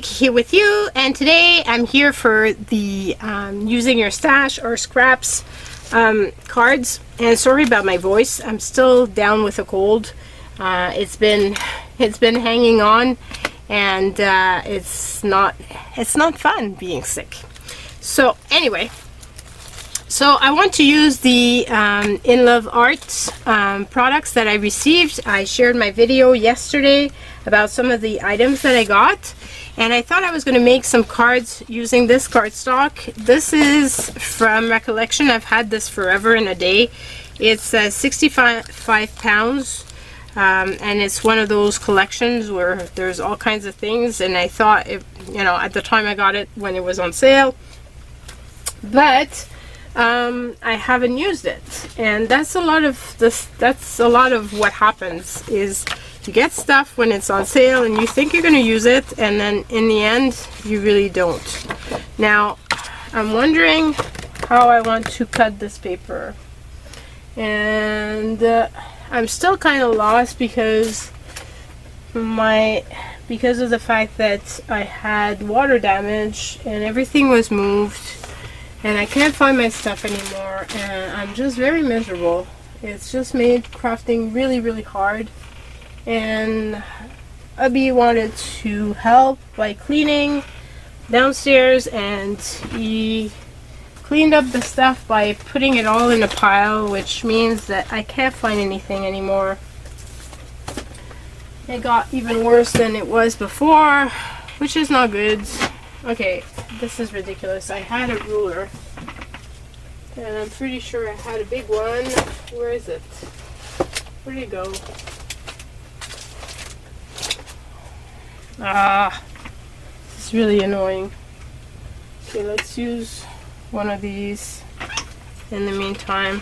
Vicky here with you, and today I'm here for the using your stash or scraps cards. And sorry about my voice, I'm still down with a cold. It's been hanging on, and it's not fun being sick. So anyway, so I want to use the Inlovearts products that I received. I shared my video yesterday about some of the items that I got, and I thought I was going to make some cards using this cardstock. This is from Recollection. I've had this forever and a day. It's 65 pounds, and it's one of those collections where there's all kinds of things, and I thought, at the time I got it when it was on sale, but I haven't used it, and that's a lot of this. That's a lot of what happens is you get stuff when it's on sale and you think you're going to use it, and then in the end you really don't. Now I'm wondering how I want to cut this paper, and I'm still kind of lost because of the fact that I had water damage and everything was moved, and I can't find my stuff anymore, and I'm just very miserable. It's just made crafting really, really hard, and Abby wanted to help by cleaning downstairs, and he cleaned up the stuff by putting it all in a pile, which means that I can't find anything anymore. It got even worse than it was before, which is not good. Okay, this is ridiculous. I had a ruler, and I'm pretty sure I had a big one. Where is it? Where'd it go? This is really annoying. Okay, let's use one of these in the meantime,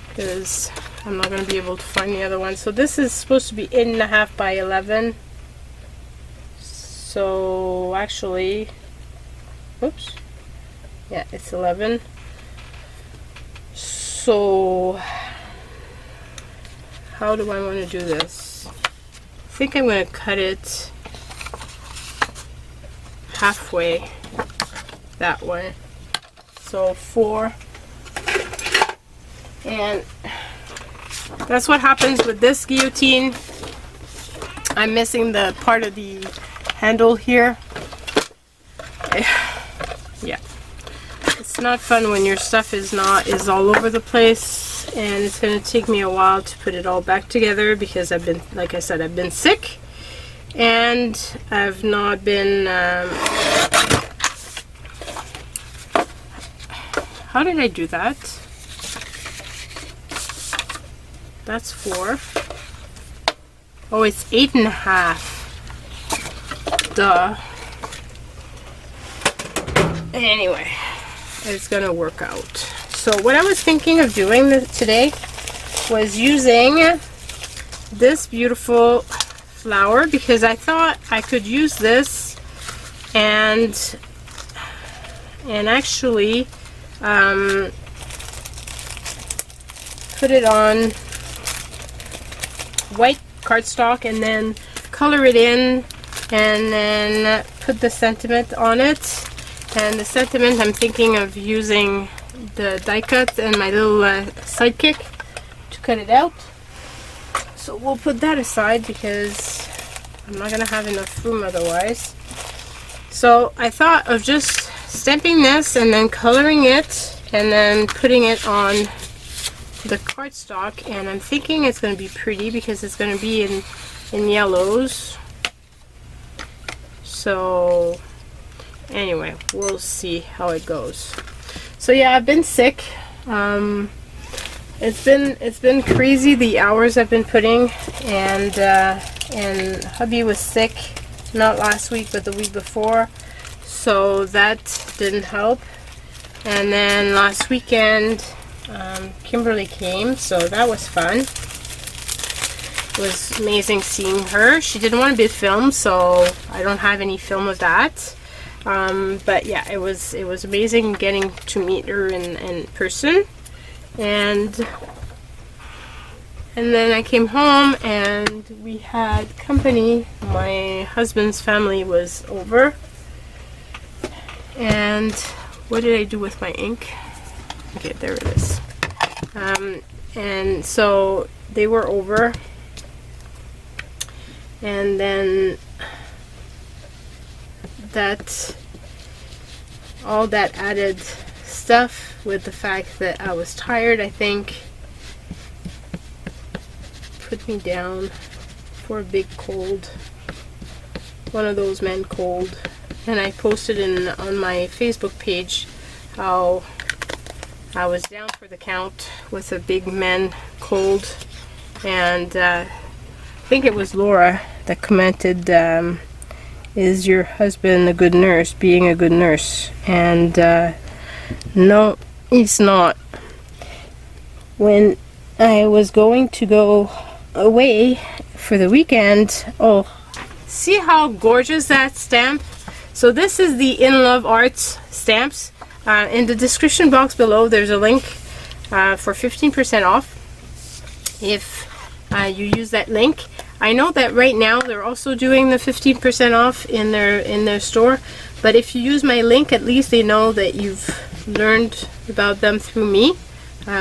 because I'm not going to be able to find the other one. So this is supposed to be 8.5 by 11. So actually, oops, yeah, it's 11. So how do I want to do this? I think I'm going to cut it halfway that way, so 4, and that's what happens with this guillotine. I'm missing the part of the handle here. Yeah, it's not fun when your stuff is all over the place, and it's going to take me a while to put it all back together because I've been, like I said, I've been sick, and I've not been how did I do that? That's 4. Oh, it's 8.5. Duh. Anyway, it's gonna work out. So what I was thinking of doing today was using this beautiful flower, because I thought I could use this and actually put it on white cardstock and then color it in, and then put the sentiment on it. And the sentiment, I'm thinking of using the die cut and my little sidekick to cut it out. So we'll put that aside because I'm not gonna have enough room otherwise. So I thought of just stamping this and then coloring it and then putting it on the cardstock, and I'm thinking it's going to be pretty because it's going to be in yellows. So anyway, we'll see how it goes. So yeah, I've been sick. It's been crazy, the hours I've been putting, and hubby was sick, not last week but the week before, so that didn't help. And then last weekend Kimberly came, so that was fun. It was amazing seeing her. She didn't want to be filmed, so I don't have any film of that. But yeah, it was amazing getting to meet her in person, and And then I came home and we had company. My husband's family was over. And what did I do with my ink? Okay, there it is. And so they were over. And then all that added stuff with the fact that I was tired, I think, put me down for a big cold, one of those men cold. And I posted on my Facebook page how I was down for the count with a big man cold. And I think it was Laura that commented, is your husband a good nurse, being a good nurse? And no, he's not. When I was going to go away for the weekend, oh, see how gorgeous that stamp? So this is the Inlovearts stamps. In the description box below there's a link for 15% off if you use that link. I know that right now they're also doing the 15% off in their store, but if you use my link, at least they know that you've learned about them through me,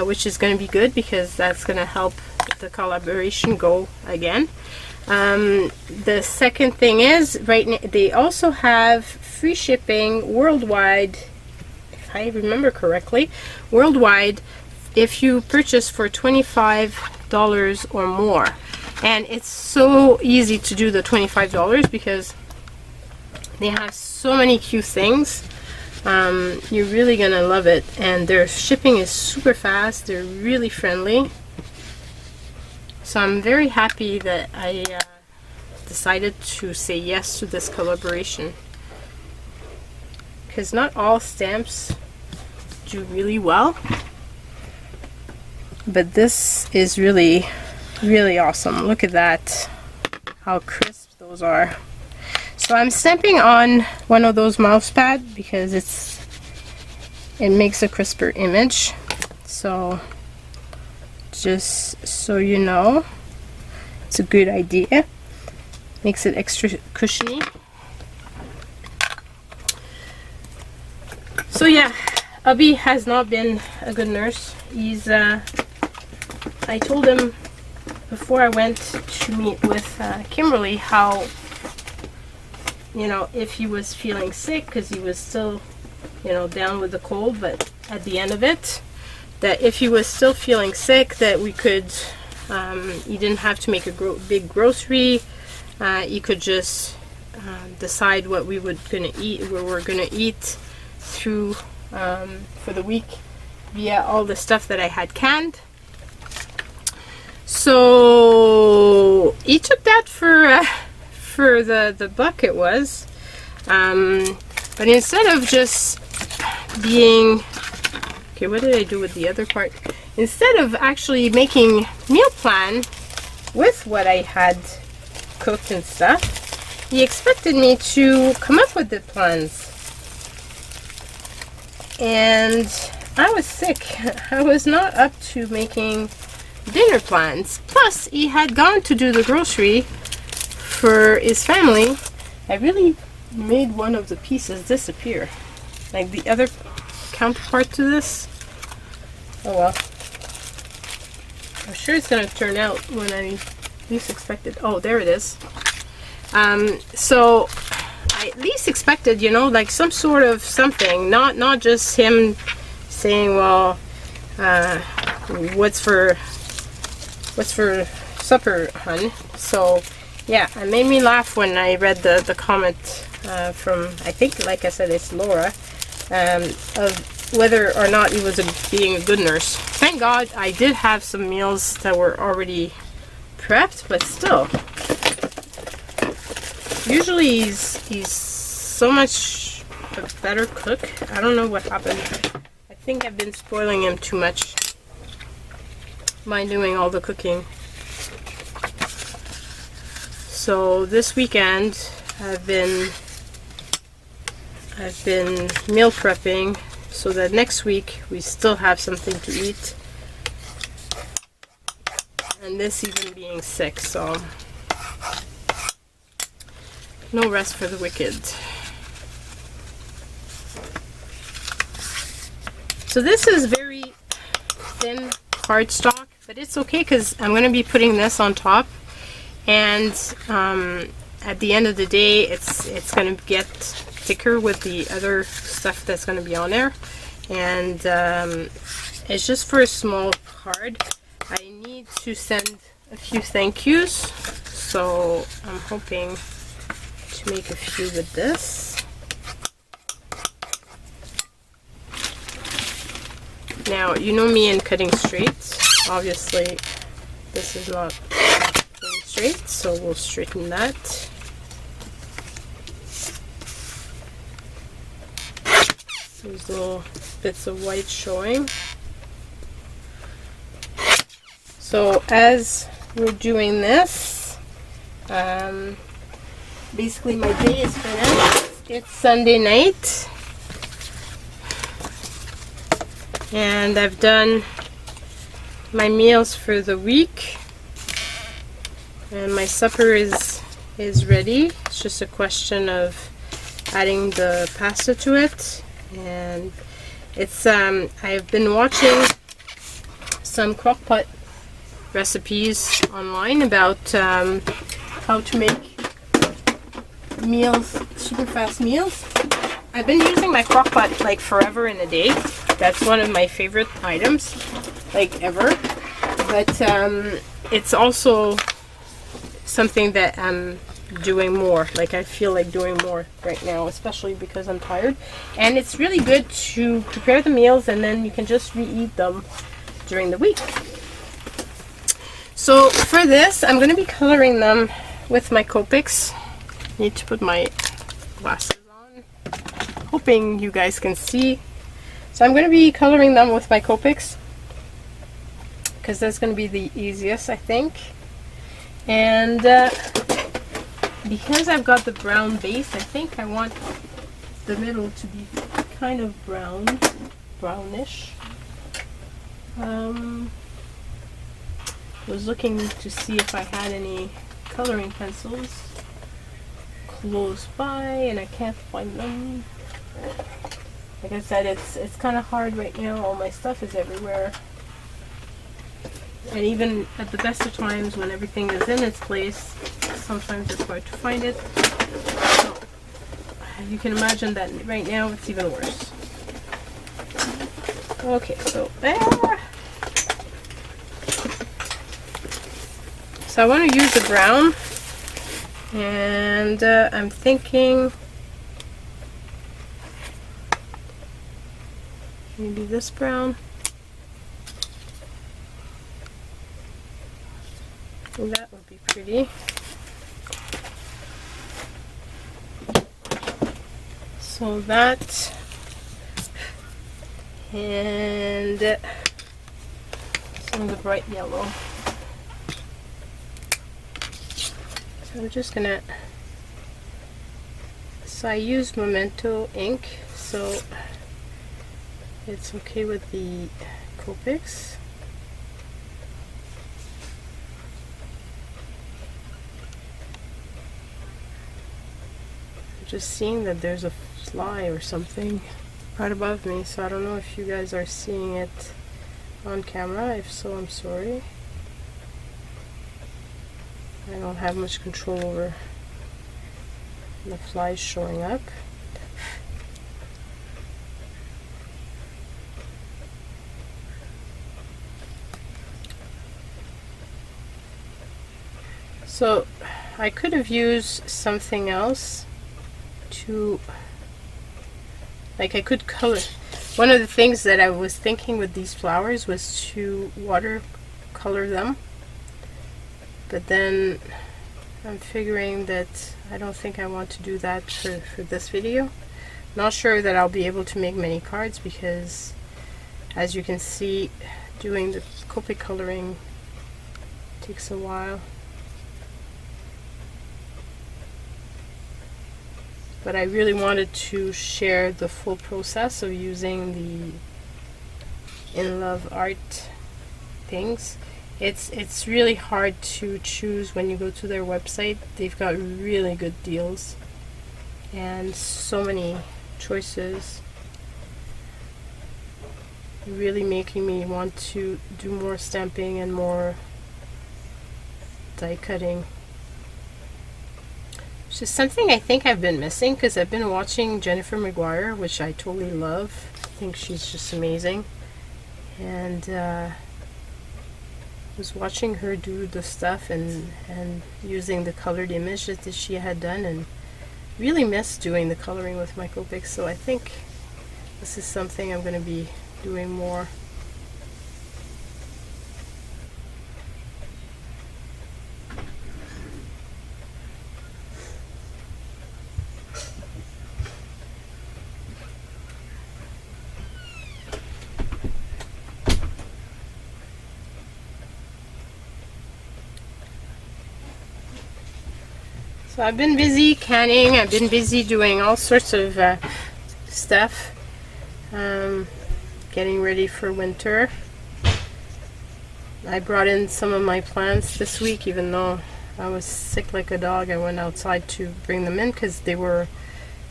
which is going to be good because that's going to help the collaboration go again. The second thing is, right now they also have free shipping worldwide, if I remember correctly, worldwide if you purchase for $25 or more. And it's so easy to do the $25 because they have so many cute things. You're really gonna love it, and their shipping is super fast. They're really friendly. So I'm very happy that I decided to say yes to this collaboration, because not all stamps do really well, but this is really awesome. Look at that, how crisp those are. So I'm stamping on one of those mouse pads because it makes a crisper image. So just so you know, it's a good idea. Makes it extra cushiony. So yeah, Abby has not been a good nurse. He's I told him before I went to meet with Kimberly how, you know, if he was feeling sick, because he was still, you know, down with the cold, but at the end of it, that if he was still feeling sick, that we could, he didn't have to make a big grocery. He could just decide what we were gonna eat through for the week via all the stuff that I had canned. So he took that for the buck it was, but instead of just being, okay, what did I do with the other part? Instead of actually making meal plan with what I had cooked and stuff, he expected me to come up with the plans. And I was sick. I was not up to making dinner plans. Plus, he had gone to do the grocery for his family. I really made one of the pieces disappear. Like the other counterpart to this. Oh well. I'm sure it's going to turn out when I least expected. Oh, there it is. So I at least expected, you know, like some sort of something, not just him saying, well, what's for supper, hun? So yeah, it made me laugh when I read the comment from, I think, like I said, it's Laura, of whether or not he was being a good nurse. Thank God I did have some meals that were already prepped, but still, usually he's so much a better cook. I don't know what happened. I think I've been spoiling him too much by doing all the cooking. So this weekend I've been meal prepping so that next week we still have something to eat. And this even being sick, so no rest for the wicked. So this is very thin cardstock, but it's okay because I'm going to be putting this on top, and at the end of the day it's going to get thicker with the other stuff that's going to be on there, and it's just for a small card. I need to send a few thank yous, so I'm hoping to make a few with this. Now, you know me in cutting straight. Obviously, this is not cutting straight, so we'll straighten that. These little bits of white showing. So as we're doing this, basically my day is finished. It's Sunday night, and I've done my meals for the week, and my supper is ready. It's just a question of adding the pasta to it. And it's I've been watching some crock-pot recipes online about how to make meals, super fast meals. I've been using my crock-pot like forever and a day. That's one of my favorite items, like ever. But it's also something that I'm doing more. Like I feel like doing more right now, especially because I'm tired. And it's really good to prepare the meals and then you can just reheat them during the week. So for this, I'm going to be coloring them with my Copics. Need to put my glasses on, hoping you guys can see. So I'm going to be coloring them with my Copics because that's going to be the easiest, I think. And because I've got the brown base, I think I want the middle to be kind of brownish. Was looking to see if I had any coloring pencils close by, and I can't find them. Like I said, it's kind of hard right now. All my stuff is everywhere, and even at the best of times when everything is in its place, sometimes it's hard to find it. So you can imagine that right now it's even worse. Okay, so so I want to use the brown, and I'm thinking maybe this brown. That would be pretty. So that, and some of the bright yellow. So I'm just gonna, so I used Memento ink, so it's okay with the Copics. I'm just seeing that there's a fly or something right above me, so I don't know if you guys are seeing it on camera. If so, I'm sorry. I don't have much control over the flies showing up. So I could have used something else to, like I could color. One of the things that I was thinking with these flowers was to watercolor them. But then I'm figuring that I don't think I want to do that for this video. Not sure that I'll be able to make many cards because, as you can see, doing the Copic coloring takes a while. But I really wanted to share the full process of using the Inlovearts things. It's really hard to choose when you go to their website. They've got really good deals and so many choices, really making me want to do more stamping and more die cutting, which is something I think I've been missing, because I've been watching Jennifer McGuire, which I totally love. I think she's just amazing, and was watching her do the stuff and using the colored image that she had done, and really missed doing the coloring with my Copics. So I think this is something I'm going to be doing more. So I've been busy canning, I've been busy doing all sorts of stuff, getting ready for winter. I brought in some of my plants this week, even though I was sick like a dog. I went outside to bring them in because they were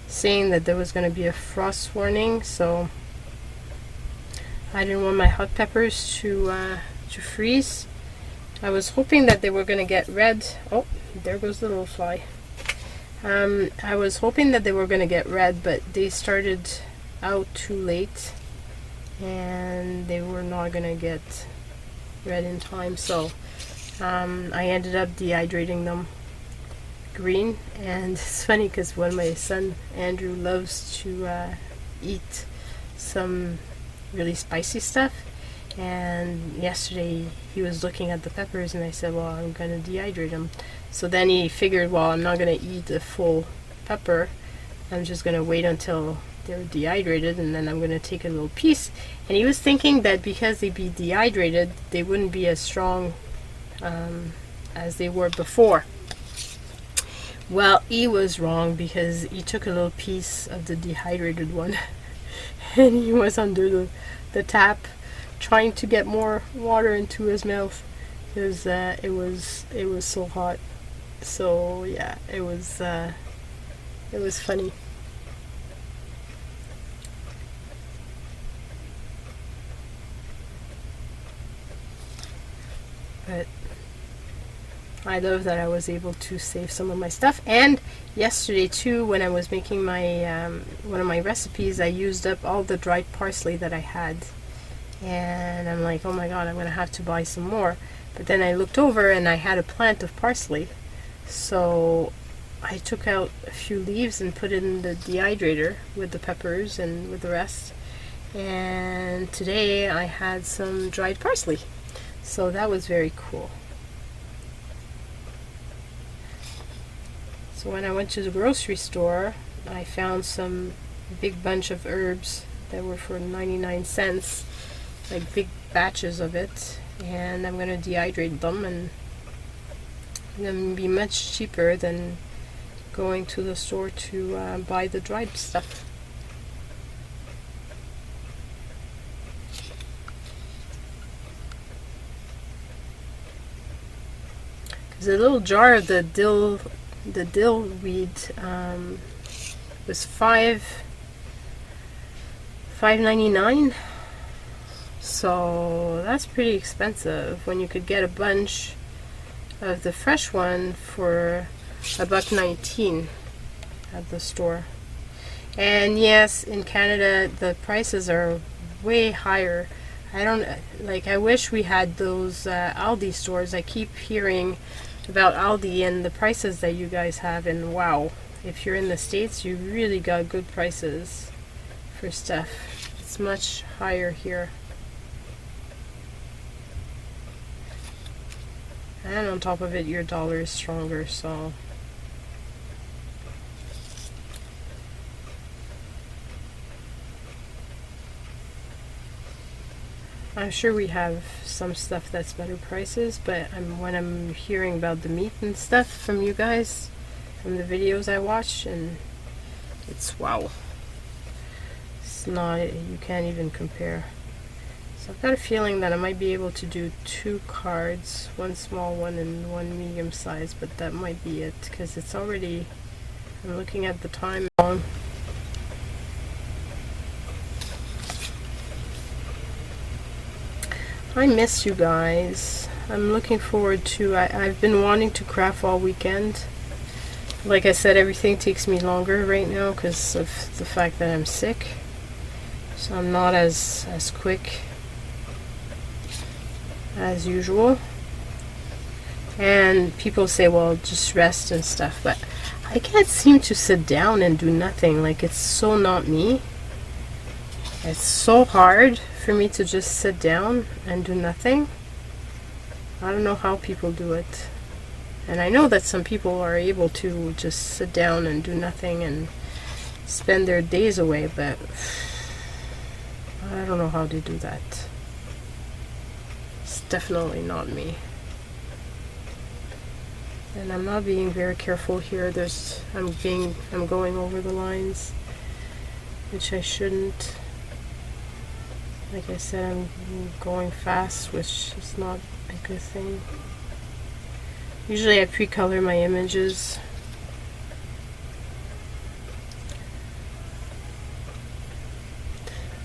saying that there was going to be a frost warning, so I didn't want my hot peppers to freeze. I was hoping that they were going to get red. Oh, there goes the little fly. I was hoping that they were going to get red, but they started out too late and they were not going to get red in time, so I ended up dehydrating them green. And it's funny because when my son Andrew loves to eat some really spicy stuff, and yesterday he was looking at the peppers and I said, well, I'm going to dehydrate them. So then he figured, well, I'm not going to eat a full pepper, I'm just going to wait until they're dehydrated and then I'm going to take a little piece. And he was thinking that because they'd be dehydrated, they wouldn't be as strong as they were before. Well, he was wrong, because he took a little piece of the dehydrated one and he was under the tap trying to get more water into his mouth, because it was so hot. So yeah, it was funny. But I love that I was able to save some of my stuff. And yesterday too, when I was making my one of my recipes, I used up all the dried parsley that I had. And I'm like, oh my god, I'm gonna have to buy some more. But then I looked over and I had a plant of parsley, so I took out a few leaves and put it in the dehydrator with the peppers and with the rest. And today I had some dried parsley, so that was very cool. So when I went to the grocery store, I found some big bunch of herbs that were for 99 cents, like big batches of it, and I'm going to dehydrate them, and it'll be much cheaper than going to the store to buy the dried stuff. Because a little jar of the dill weed was $5.99. So that's pretty expensive when you could get a bunch of the fresh one for $1.19 at the store. And yes, in Canada the prices are way higher. I wish we had those Aldi stores. I keep hearing about Aldi and the prices that you guys have, and wow, if you're in the States, you really got good prices for stuff. It's much higher here. And on top of it, your dollar is stronger, so I'm sure we have some stuff that's better prices, but when I'm hearing about the meat and stuff from you guys, from the videos I watch, and it's wow. It's not, you can't even compare. So I've got a feeling that I might be able to do 2 cards, one small one and one medium size, but that might be it because it's already, I'm looking at the time long. I miss you guys. I'm looking forward to, I've been wanting to craft all weekend. Like I said, everything takes me longer right now because of the fact that I'm sick. So I'm not as quick as usual. And people say, well, just rest and stuff, but I can't seem to sit down and do nothing. Like, it's so not me. It's so hard for me to just sit down and do nothing. I don't know how people do it. And I know that some people are able to just sit down and do nothing and spend their days away, but I don't know how they do that. It's definitely not me. And I'm not being very careful here. I'm going over the lines, which I shouldn't. Like I said, I'm going fast, which is not a good thing. Usually I pre-color my images.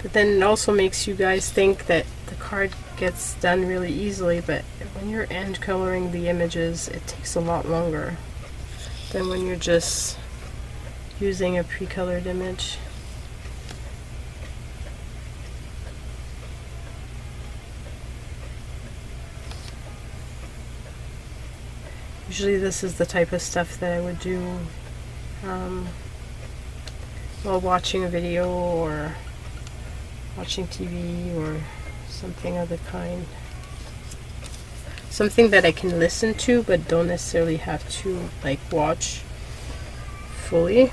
But then it also makes you guys think that the card gets done really easily, but when you're end coloring the images, it takes a lot longer than when you're just using a pre-colored image. Usually this is the type of stuff that I would do while watching a video or watching TV or something of the kind. Something that I can listen to but don't necessarily have to like watch fully.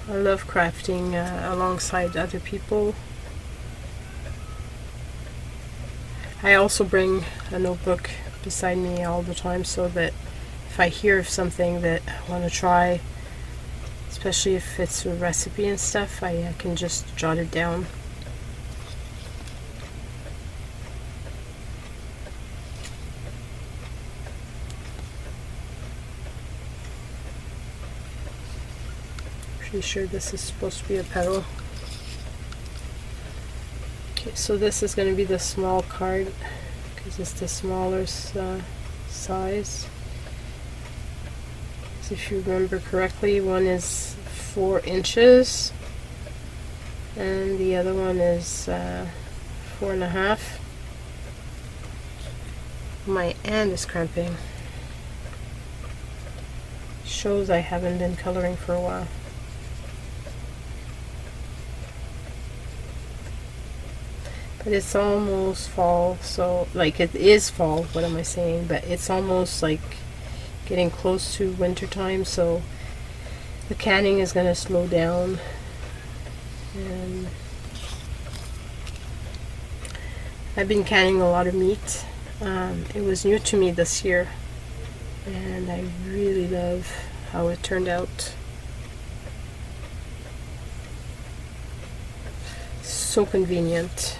I love crafting alongside other people. I also bring a notebook beside me all the time so that if I hear of something that I want to try, especially if it's a recipe and stuff, I can just jot it down. Pretty sure this is supposed to be a petal. Okay, so this is going to be the small card because it's the smaller size. So if you remember correctly, one is 4 inches and the other one is 4.5. My hand is cramping. Shows I haven't been coloring for a while. But it's almost fall, so like it is fall, what am I saying, but it's almost like getting close to winter time, so the canning is going to slow down. And I've been canning a lot of meat. It was new to me this year and I really love how it turned out. So convenient.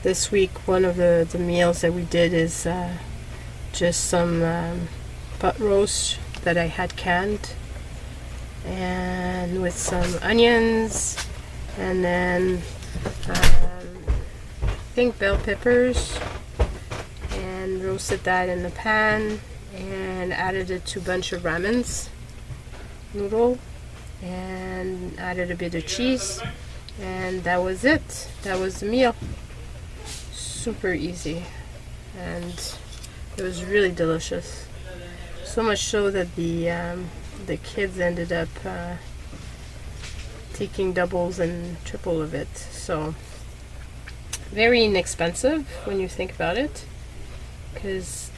This week one of the meals that we did is just some pot roast that I had canned and with some onions and then pink bell peppers, and roasted that in the pan and added it to a bunch of ramens noodle and added a bit of cheese, and that was it. That was the meal. Super easy and it was really delicious. So much so that the kids ended up taking doubles and triple of it. So very inexpensive when you think about it, because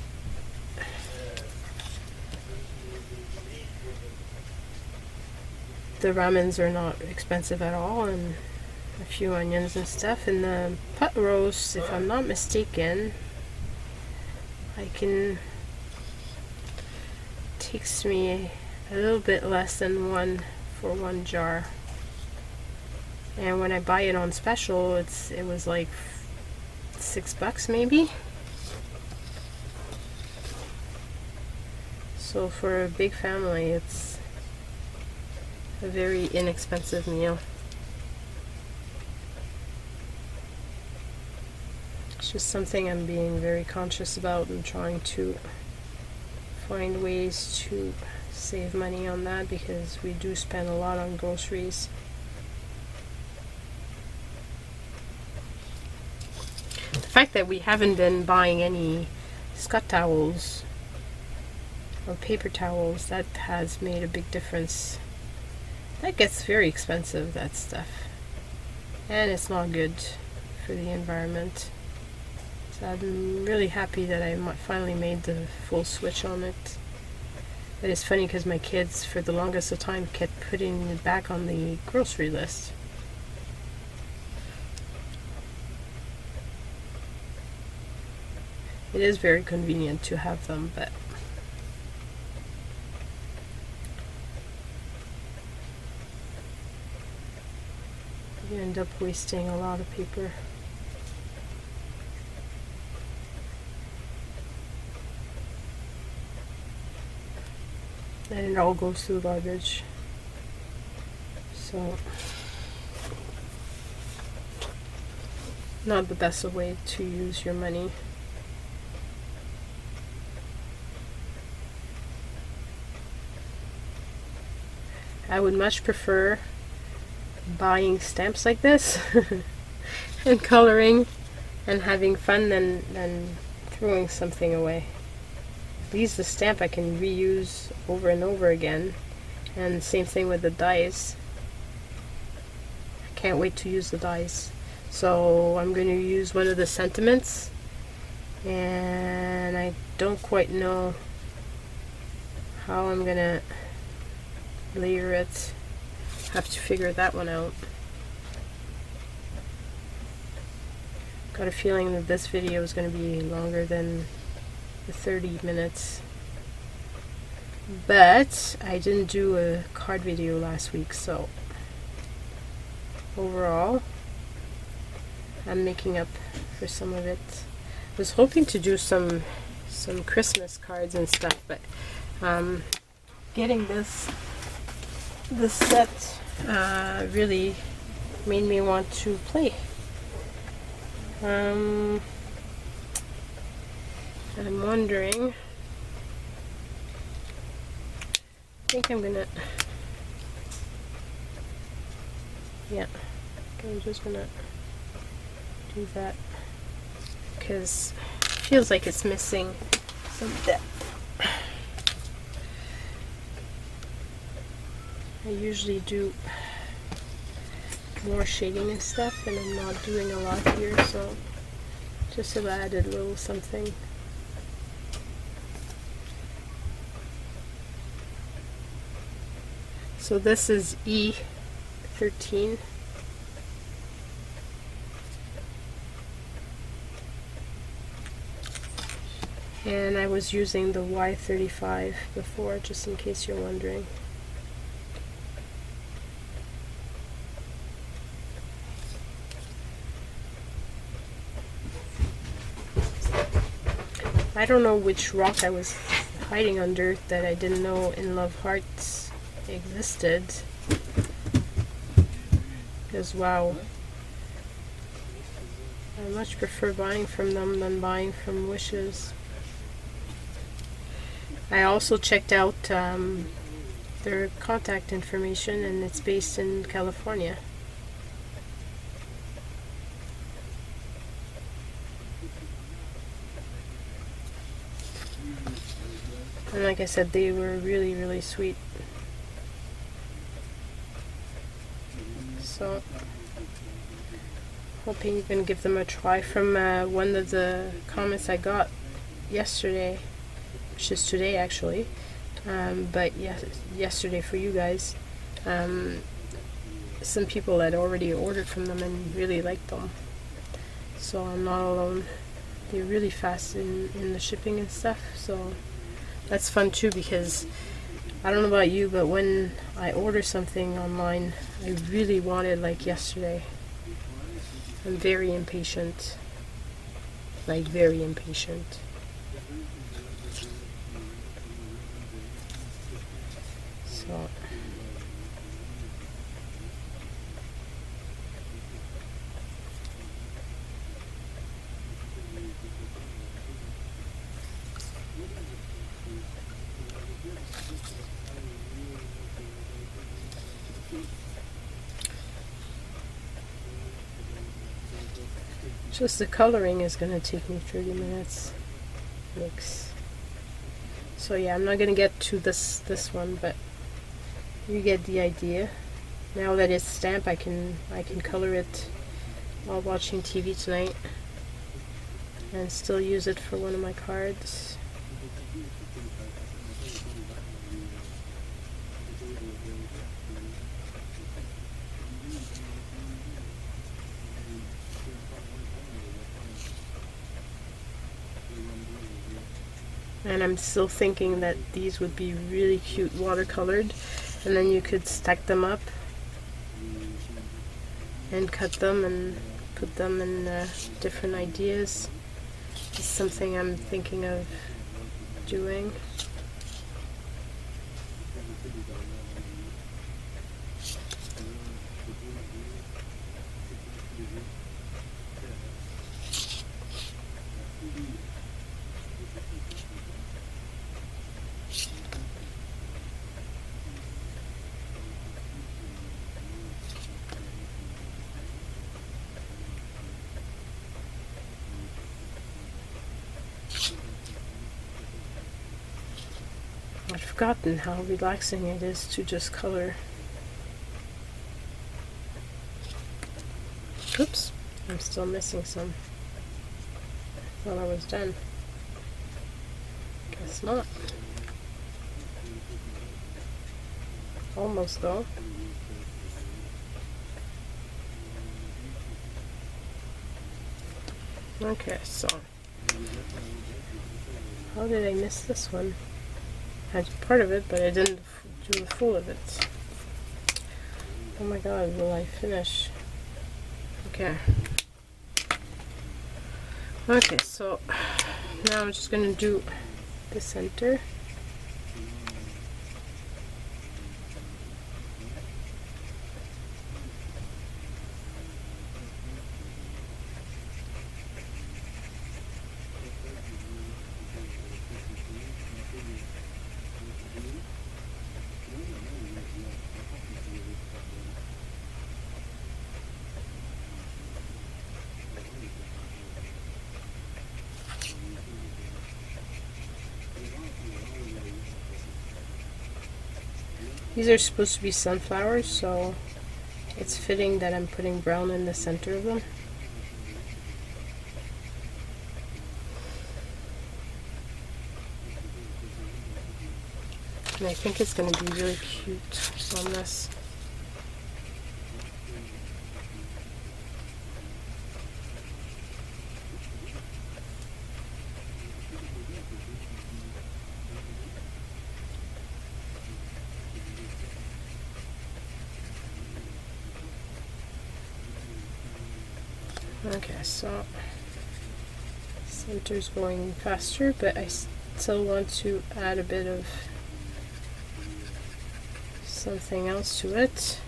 the ramens are not expensive at all, and a few onions and stuff. And the pot roast, if I'm not mistaken, I can takes me a little bit less than one for one jar. And when I buy it on special, it was like $6 maybe. So for a big family, it's a very inexpensive meal. It's just something I'm being very conscious about and trying to find ways to save money on that, because we do spend a lot on groceries. The fact that we haven't been buying any Scott towels or paper towels, that has made a big difference. That gets very expensive, that stuff, and it's not good for the environment. So I'm really happy that I finally made the full switch on it. But it's funny because my kids for the longest of time kept putting it back on the grocery list. It is very convenient to have them, but you end up wasting a lot of paper. And it all goes to the garbage. So, not the best way to use your money. I would much prefer buying stamps like this and coloring and having fun than throwing something away. At least the stamp I can reuse over and over again, and same thing with the dies. I can't wait to use the dies. So I'm going to use one of the sentiments, and I don't quite know how I'm going to layer it. Have to figure that one out. Got a feeling that this video is going to be longer than the 30 minutes. But I didn't do a card video last week, so overall I'm making up for some of it. I was hoping to do some Christmas cards and stuff, but getting this set really made me want to play. I'm wondering, I think I'm gonna, yeah, I'm just gonna do that because it feels like it's missing some depth. I usually do more shading and stuff, and I'm not doing a lot here, so just to add a little something. So this is E13. And I was using the Y35 before, just in case you're wondering. I don't know which rock I was hiding under that I didn't know Inlovearts existed. Because wow, I much prefer buying from them than buying from Wishes. I also checked out their contact information, and it's based in California. And like I said, they were really, really sweet. So, hoping you can give them a try. From one of the comments I got yesterday, which is today actually, but yes, yesterday for you guys, some people had already ordered from them and really liked them. So I'm not alone. They're really fast in the shipping and stuff, so that's fun too, because I don't know about you, but when I order something online, I really want it like yesterday. I'm very impatient. Like, very impatient. So just the coloring is going to take me 30 minutes. Mix. So yeah, I'm not going to get to this one, but you get the idea. Now that it's stamped, I can color it while watching TV tonight and still use it for one of my cards. And I'm still thinking that these would be really cute watercolored, and then you could stack them up and cut them and put them in different ideas. It's something I'm thinking of doing. I've forgotten how relaxing it is to just color. Oops, I'm still missing some. Thought I was done. Guess not. Almost though. Okay, so how did I miss this one? I had part of it, but I didn't do the full of it. Oh my god, will I finish? Okay. Okay, so now I'm just gonna do the center. These are supposed to be sunflowers, so it's fitting that I'm putting brown in the center of them. And I think it's going to be really cute on this. Okay, so center's going faster, but I still want to add a bit of something else to it.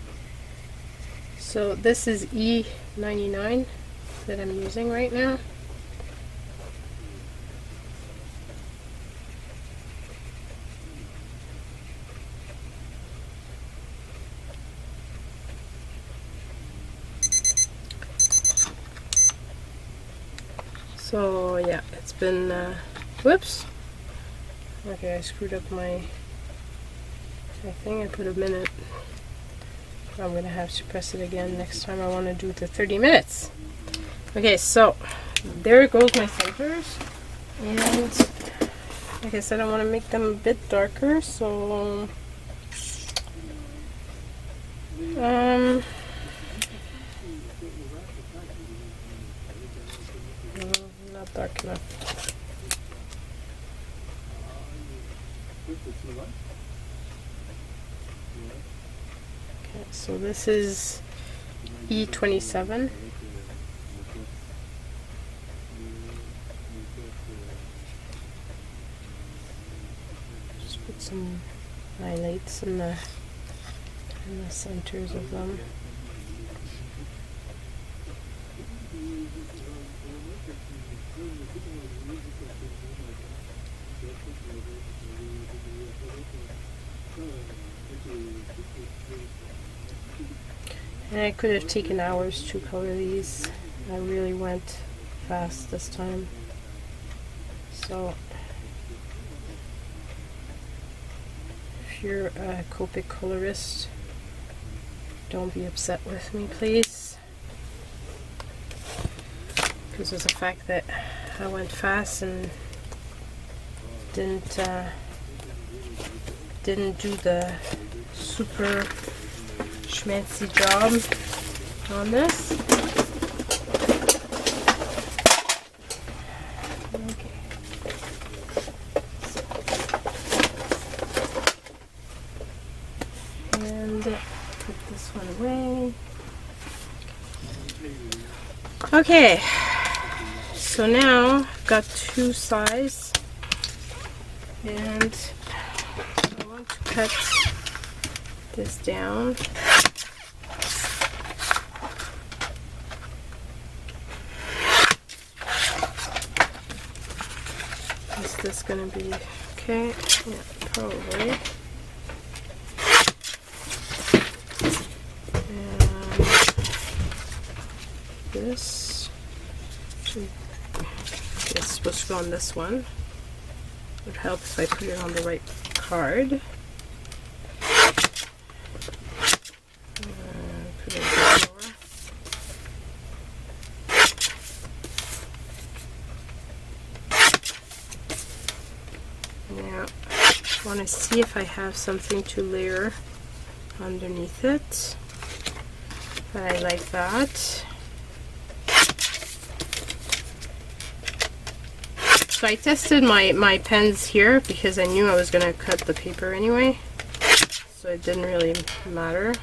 So this is E99 that I'm using right now. So yeah, it's been, whoops. Okay, I screwed up my thing. I put a minute. I'm gonna have to press it again next time I want to do the 30 minutes. Okay, so there goes my centers. And like I said, I want to make them a bit darker, so not dark enough. Okay, so this is E27. Just put some highlights in the centers of them. And I could have taken hours to color these. I really went fast this time. So if you're a Copic colorist, don't be upset with me, please. Because of the fact that I went fast and didn't do the super schmancy job on this. Okay. And put this one away. Okay. So now I've got two sides, and I want to cut this down. Is this going to be okay? Yeah, probably. And this is supposed to go on this one. It would help if I put it on the right card. Put it a bit more. Now, I want to see if I have something to layer underneath it. But I like that. So I tested my pens here because I knew I was going to cut the paper anyway. So it didn't really matter.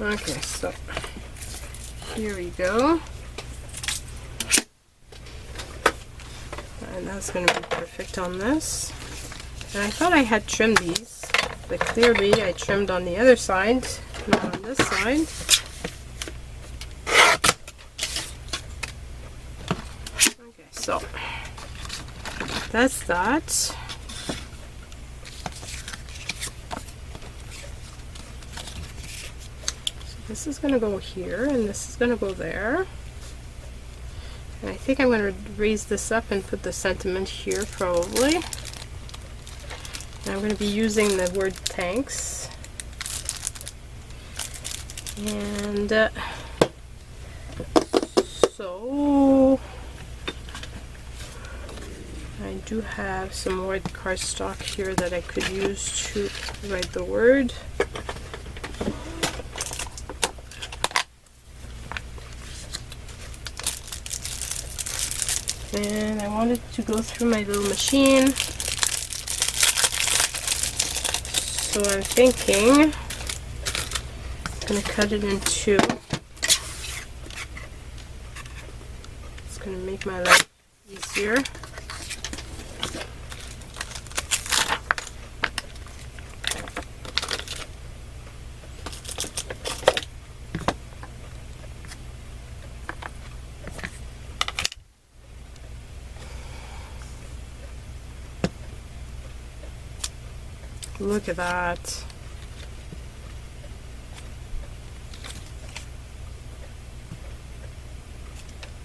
Okay, so here we go. And that's going to be perfect on this. And I thought I had trimmed these, but clearly I trimmed on the other side, not on this side. Okay, so that's that. So this is going to go here, and this is going to go there. And I think I'm going to raise this up and put the sentiment here, probably. And I'm going to be using the word thanks. And so I do have some more cardstock here that I could use to write the word. And I wanted to go through my little machine. So I'm thinking I'm going to cut it in two. It's going to make my life easier. Look at that.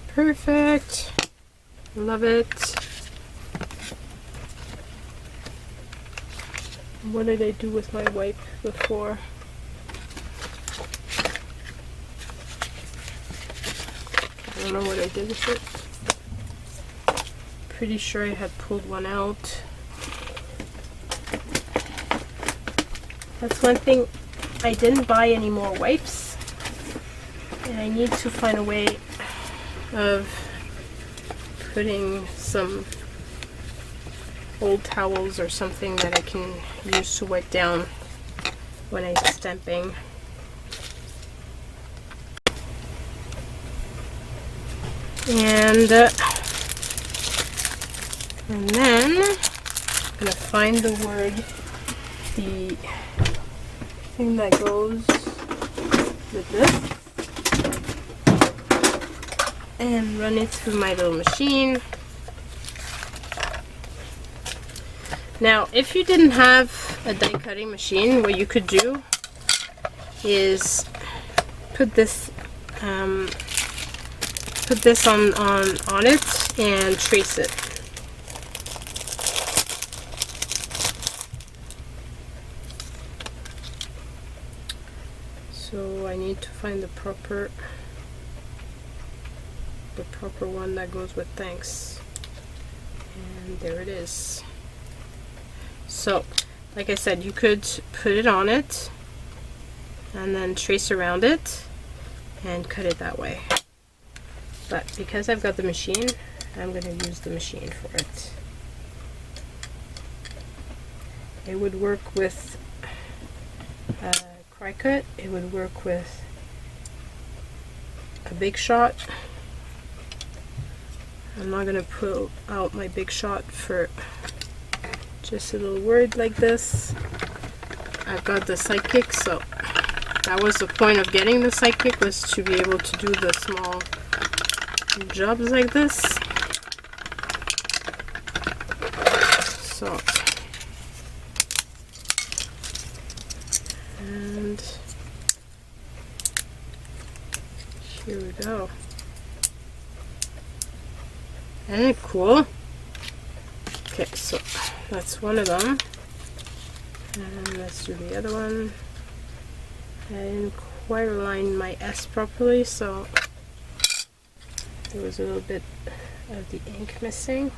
Perfect. Love it. What did I do with my wipe before? I don't know what I did with it. Pretty sure I had pulled one out. That's one thing, I didn't buy any more wipes, and I need to find a way of putting some old towels or something that I can use to wipe down when I'm stamping. And then I'm gonna find the word, the thing that goes with this, and run it through my little machine. Now, if you didn't have a die cutting machine, what you could do is put this on it and trace it. So I need to find the proper one that goes with thanks. And there it is. So, like I said, you could put it on it and then trace around it and cut it that way. But because I've got the machine, I'm going to use the machine for it. It would work with cry cut, it would work with a big shot. I'm not going to pull out my big shot for just a little word like this. I've got the sidekick, so that was the point of getting the sidekick, was to be able to do the small jobs like this. So, and here we go. Isn't it cool? Okay, so that's one of them. And let's do the other one. I didn't quite align my S properly, so there was a little bit of the ink missing.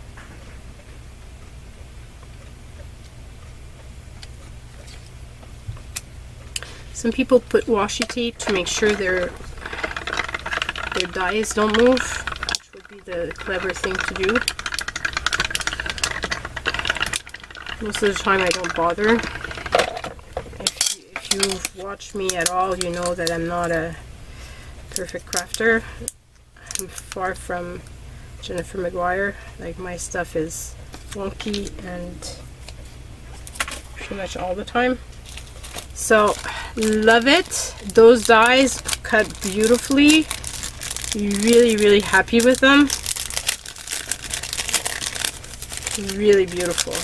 Some people put washi tape to make sure their dies don't move, which would be the clever thing to do. Most of the time I don't bother. If you've watched me at all, you know that I'm not a perfect crafter. I'm far from Jennifer McGuire. Like, my stuff is wonky and pretty much all the time. So, love it. Those dies cut beautifully. Really, really happy with them. Really beautiful.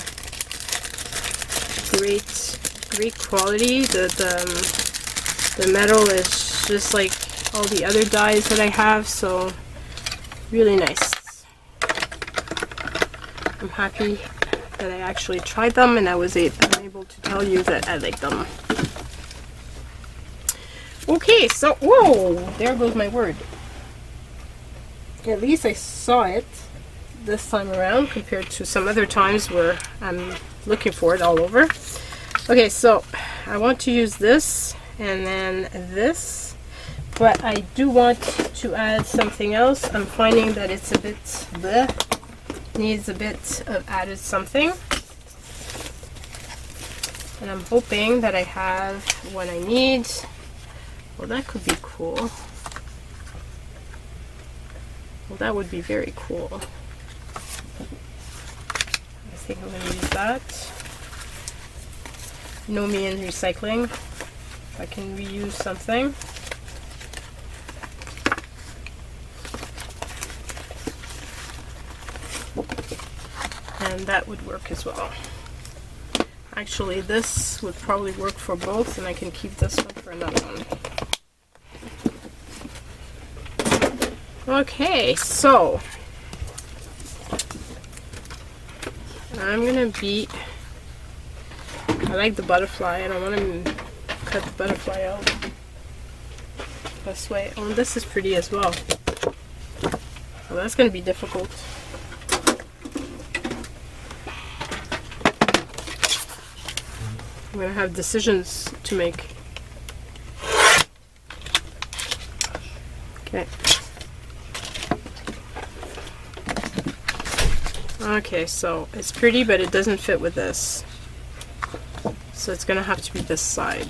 Great quality. The metal is just like all the other dies that I have, so really nice. I'm happy that I actually tried them, and I was able to tell you that I like them. Okay, so whoa, there goes my word. At least I saw it this time around compared to some other times where I'm looking for it all over. Okay, so I want to use this and then this, but I do want to add something else. I'm finding that it's a bit needs a bit of added something, and I'm hoping that I have what I need. Well, that could be cool. Well, that would be very cool. I think I'm going to use that. You know me in recycling. If I can reuse something. And that would work as well. Actually, this would probably work for both, and I can keep this one for another one. Okay, so I'm gonna beat. I like the butterfly. I don't want to cut the butterfly out this way. Oh, and this is pretty as well. Well, that's gonna be difficult. I'm gonna have decisions to make. Okay. Okay, so it's pretty, but it doesn't fit with this. So it's gonna have to be this side.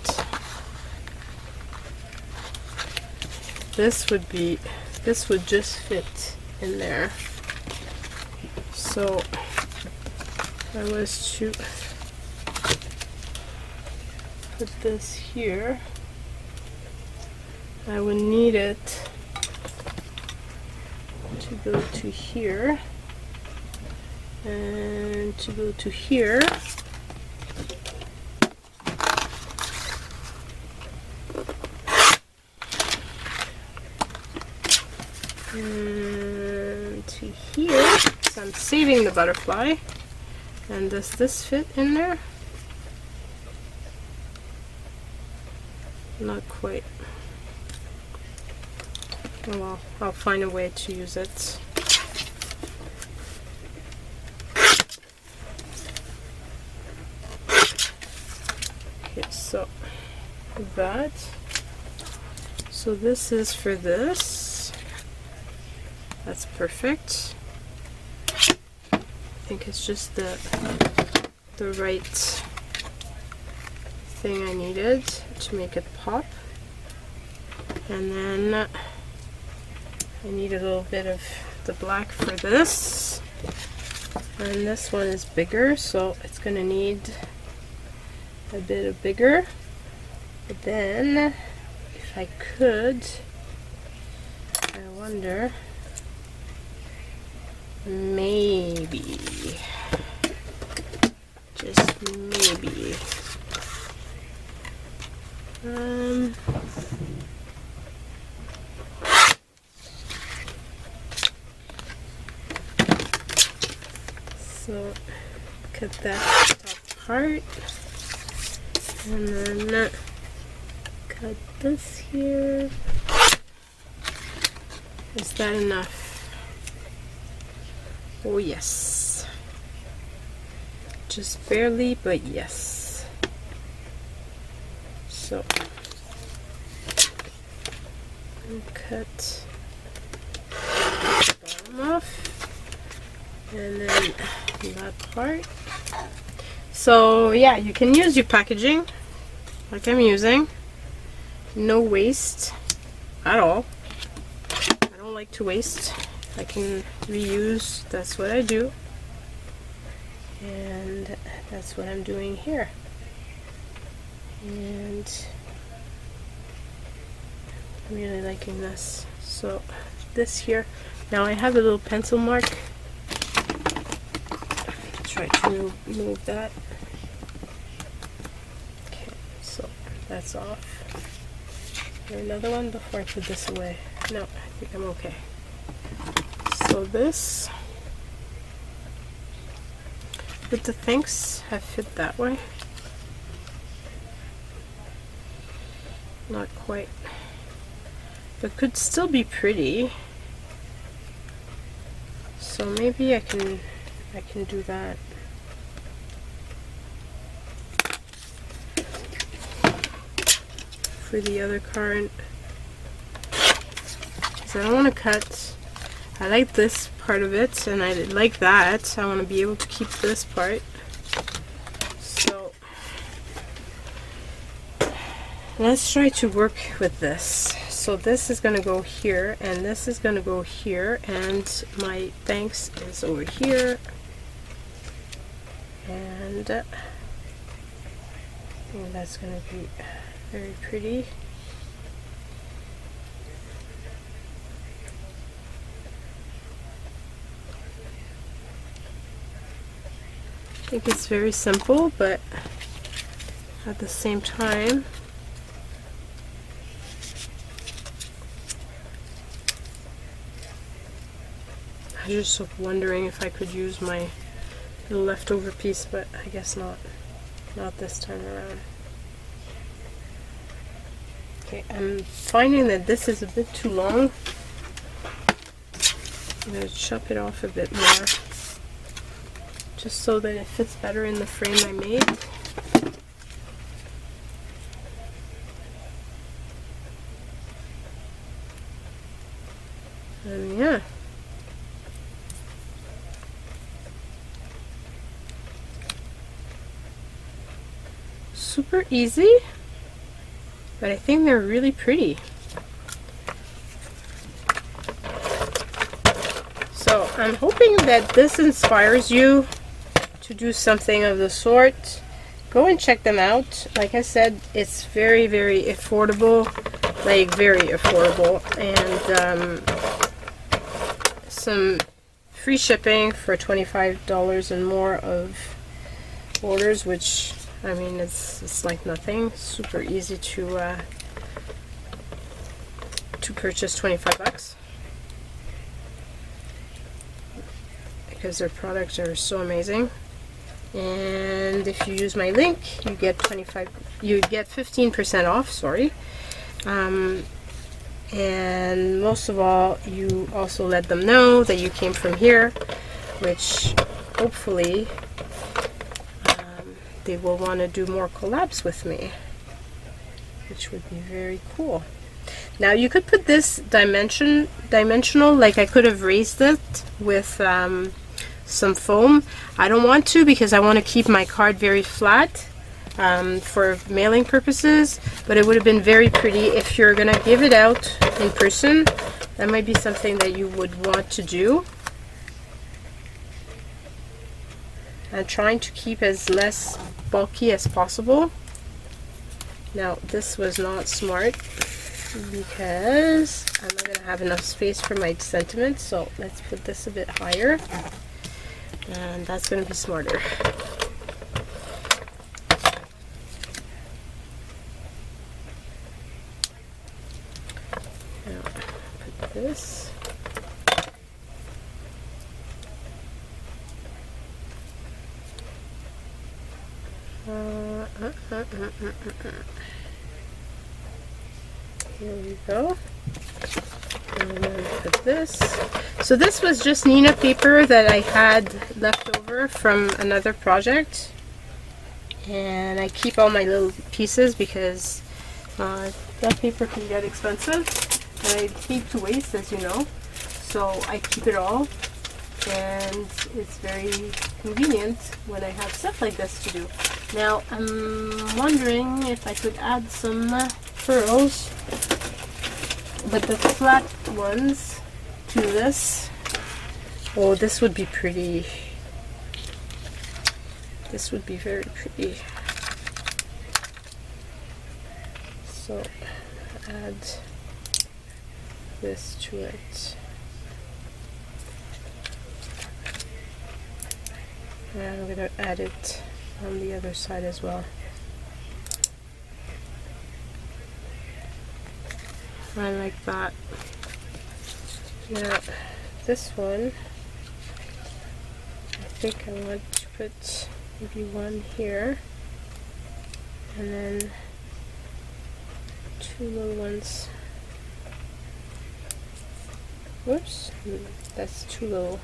This would just fit in there. So if I was to put this here, I would need it to go to here and to go to here. And to here. So I'm saving the butterfly. And does this fit in there? Not quite. Oh well, I'll find a way to use it. Okay, so that. So this is for this. That's perfect. I think it's just the right thing I needed to make it pop. And then I need a little bit of the black for this. And this one is bigger, so it's gonna need a bit of bigger. But then, if I could, I wonder, maybe, just maybe, so cut that top part, and then cut this here. Is that enough? Oh yes. Just barely, but yes. So cut the bottom off, and then that part. So yeah, you can use your packaging like I'm using. No waste at all. I don't like to waste. I can reuse. That's what I do. And that's what I'm doing here. And I'm really liking this. So this here, now I have a little pencil mark. Try to remove that. Okay, so that's off. Is there another one before I put this away? No, I think I'm okay. So this, but the things have fit that way. Not quite, but could still be pretty. So maybe I can do that. For the other card, because I don't want to cut. I like this part of it, and I like that. I want to be able to keep this part. So let's try to work with this. So this is going to go here, and this is going to go here, and my thanks is over here. And I think that's going to be very pretty. I think it's very simple, but at the same time, I was just wondering if I could use my little leftover piece, but I guess not. Not this time around. Okay, I'm finding that this is a bit too long. I'm going to chop it off a bit more, just so that it fits better in the frame I made. And yeah. super easy, but I think they're really pretty. So I'm hoping that this inspires you to do something of the sort. Go and check them out. Like I said, it's very, very affordable, like very affordable, and some free shipping for $25 and more of orders, which, I mean, it's like nothing. Super easy to purchase, 25 bucks, because their products are so amazing. And if you use my link, you get 15% off, sorry. And most of all, you also let them know that you came from here, which hopefully they will want to do more collabs with me, which would be very cool. Now you could put this dimensional, like I could have raised it with some foam. I don't want to, because I want to keep my card very flat for mailing purposes, but it would have been very pretty if you're gonna give it out in person. That might be something that you would want to do. I'm trying to keep as less bulky as possible. Now this was not smart, because I'm not gonna have enough space for my sentiments, so let's put this a bit higher. And that's going to be smarter. Now, put this. Here we go. And then put this. So this was just Nina paper that I had left over from another project, and I keep all my little pieces because that paper can get expensive and I hate to waste, as you know, so I keep it all, and it's very convenient when I have stuff like this to do. Now I'm wondering if I could add some pearls, but the flat ones, to this. Oh, this would be pretty. This would be very pretty. So add this to it. And I'm going to add it on the other side as well. I like that. Now this one, I think I want to put maybe one here, and then two little ones. Whoops, that's too little.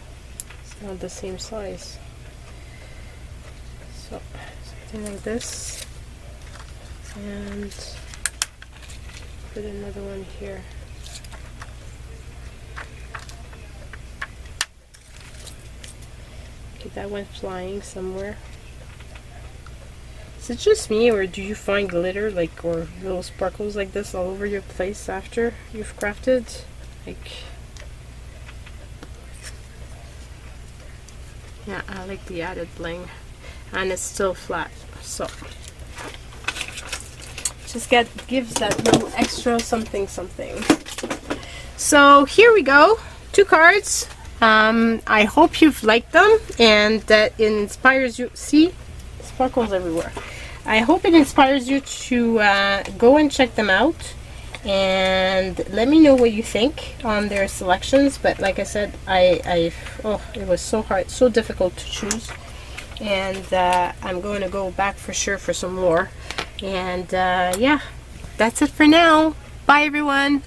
It's not the same size. So something like this, and put another one here. Okay, that went flying somewhere. Is it just me, or do you find glitter, like, or little sparkles like this all over your place after you've crafted? Like, yeah, I like the added bling, and it's still flat, so just gives that little extra something something. So here we go, 2 cards. I hope you've liked them and that it inspires you. See, sparkles everywhere. I hope it inspires you to go and check them out and let me know what you think on their selections. But like I said, oh, it was so hard, so difficult to choose, and I'm going to go back for sure for some more. And yeah, that's it for now. Bye everyone.